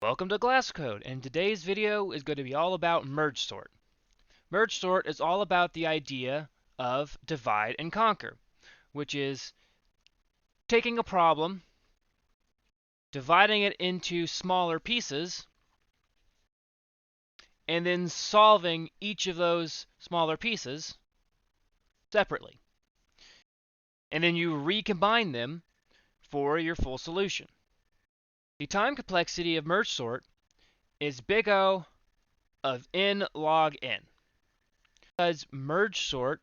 Welcome to GlassCode, and today's video is going to be all about merge sort. Merge sort is all about the idea of divide and conquer, which is taking a problem, dividing it into smaller pieces, and then solving each of those smaller pieces separately. And then you recombine them for your full solution. The time complexity of merge sort is big O of nlogn. Because merge sort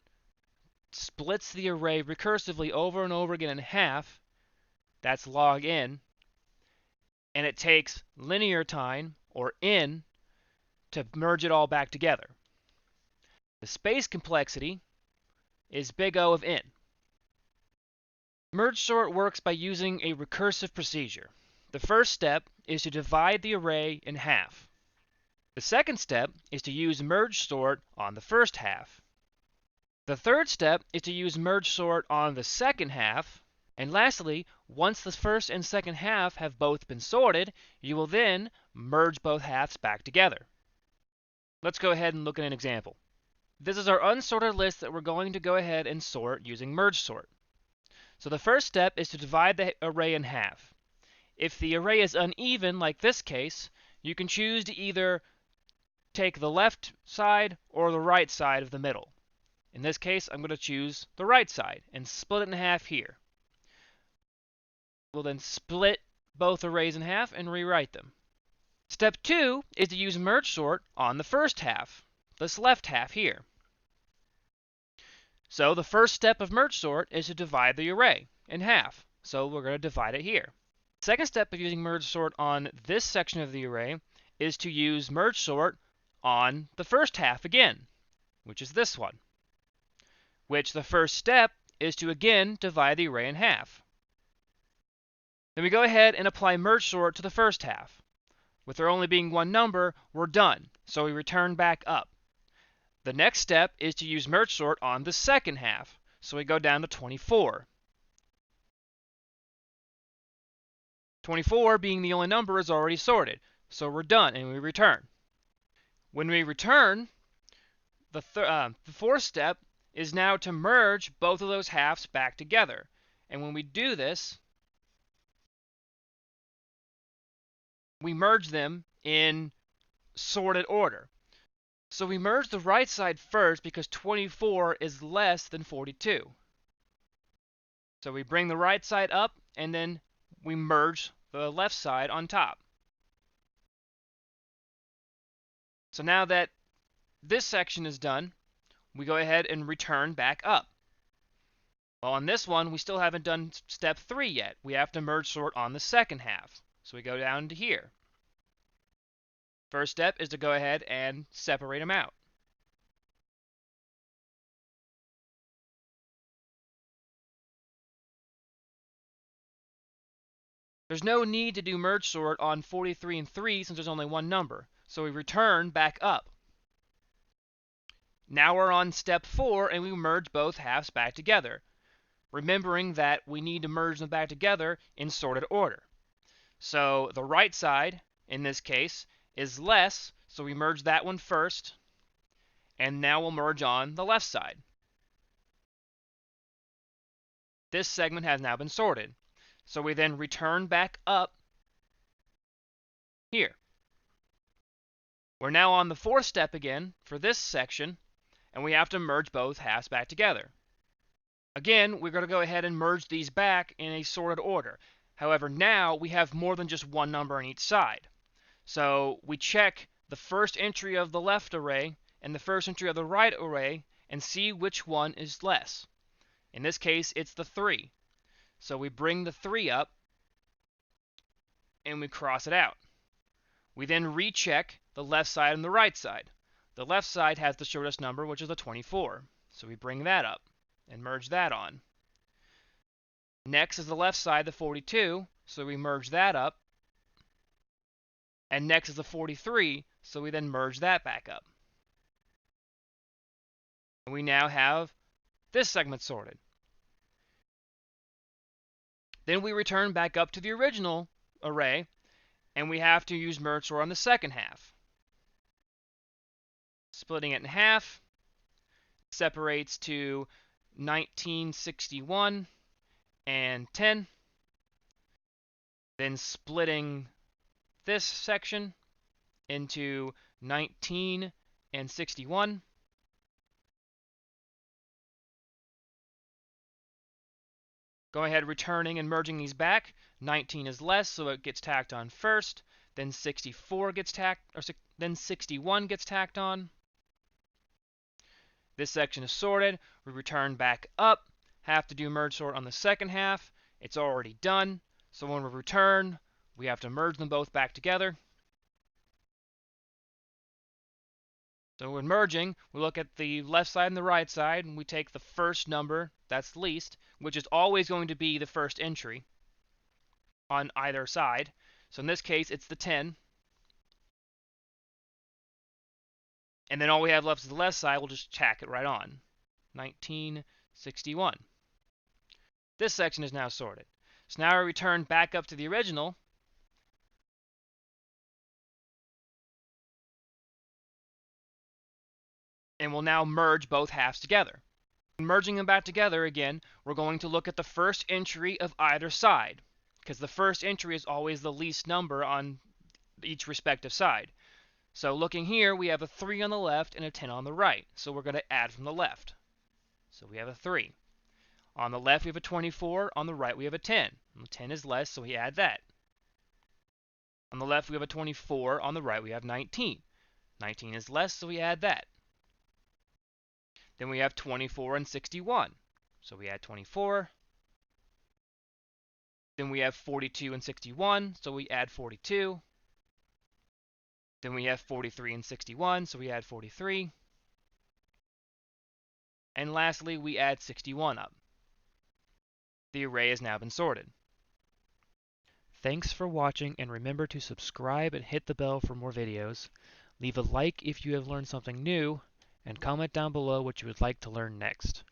splits the array recursively over and over again in half, that's log n, and it takes linear time, or n, to merge it all back together. The space complexity is big O of n. Merge sort works by using a recursive procedure. The first step is to divide the array in half. The second step is to use merge sort on the first half. The third step is to use merge sort on the second half. And lastly, once the first and second half have both been sorted, you will then merge both halves back together. Let's go ahead and look at an example. This is our unsorted list that we're going to go ahead and sort using merge sort. So the first step is to divide the array in half. If the array is uneven, like this case, you can choose to either take the left side or the right side of the middle. In this case, I'm going to choose the right side and split it in half here. We'll then split both arrays in half and rewrite them. Step 2 is to use merge sort on the first half, this left half here. So the first step of merge sort is to divide the array in half. So we're going to divide it here. The second step of using merge sort on this section of the array is to use merge sort on the first half again, which is this one. Which the first step is to again divide the array in half. Then we go ahead and apply merge sort to the first half. With there only being one number, we're done, so we return back up. The next step is to use merge sort on the second half, so we go down to 24. 24 being the only number is already sorted, so we're done and we return. When we return, the fourth step is now to merge both of those halves back together. And when we do this, we merge them in sorted order. So we merge the right side first because 24 is less than 42. So we bring the right side up and then we merge the left side on top. So now that this section is done, we go ahead and return back up. Well, on this one, we still haven't done step 3 yet. We have to merge sort on the second half. So we go down to here. First step is to go ahead and separate them out. There's no need to do merge sort on 43 and 3 since there's only one number. So we return back up. Now we're on step 4 and we merge both halves back together, remembering that we need to merge them back together in sorted order. So the right side, in this case, is less, so we merge that one first, and now we'll merge on the left side. This segment has now been sorted, so we then return back up here. We're now on the fourth step again for this section, and we have to merge both halves back together. Again, we're going to go ahead and merge these back in a sorted order. However, now we have more than just one number on each side. So we check the first entry of the left array and the first entry of the right array and see which one is less. In this case, it's the 3. So we bring the 3 up and we cross it out. We then recheck the left side and the right side. The left side has the shortest number, which is the 24. So we bring that up and merge that on. Next is the left side, the 42, so we merge that up. And next is the 43, so we then merge that back up. And we now have this segment sorted. Then we return back up to the original array And we have to use merge sort on the second half. Splitting it in half separates to 1961 and 10. Then splitting this section into 19 and 61. Go ahead returning and merging these back. 19 is less, so it gets tacked on first. Then 64 gets tacked, or then 61 gets tacked on. This section is sorted. We return back up. Have to do merge sort on the second half. It's already done. So when we return, we have to merge them both back together. So when merging, we look at the left side and the right side, and we take the first number, that's least, which is always going to be the first entry on either side. So in this case, it's the 10. And then all we have left is the left side. We'll just tack it right on. 1961. This section is now sorted. So now we return back up to the original. And we'll now merge both halves together. Merging them back together again, we're going to look at the first entry of either side, because the first entry is always the least number on each respective side. So looking here, we have a 3 on the left and a 10 on the right. So we're going to add from the left. So we have a 3. On the left, we have a 24. On the right, we have a 10. And the 10 is less, so we add that. On the left, we have a 24. On the right, we have 19. 19 is less, so we add that. Then we have 24 and 61. So we add 24. Then we have 42 and 61, so we add 42. Then we have 43 and 61, so we add 43. And lastly, we add 61 up. The array has now been sorted. Thanks for watching, and remember to subscribe and hit the bell for more videos. Leave a like if you have learned something new, and comment down below what you would like to learn next.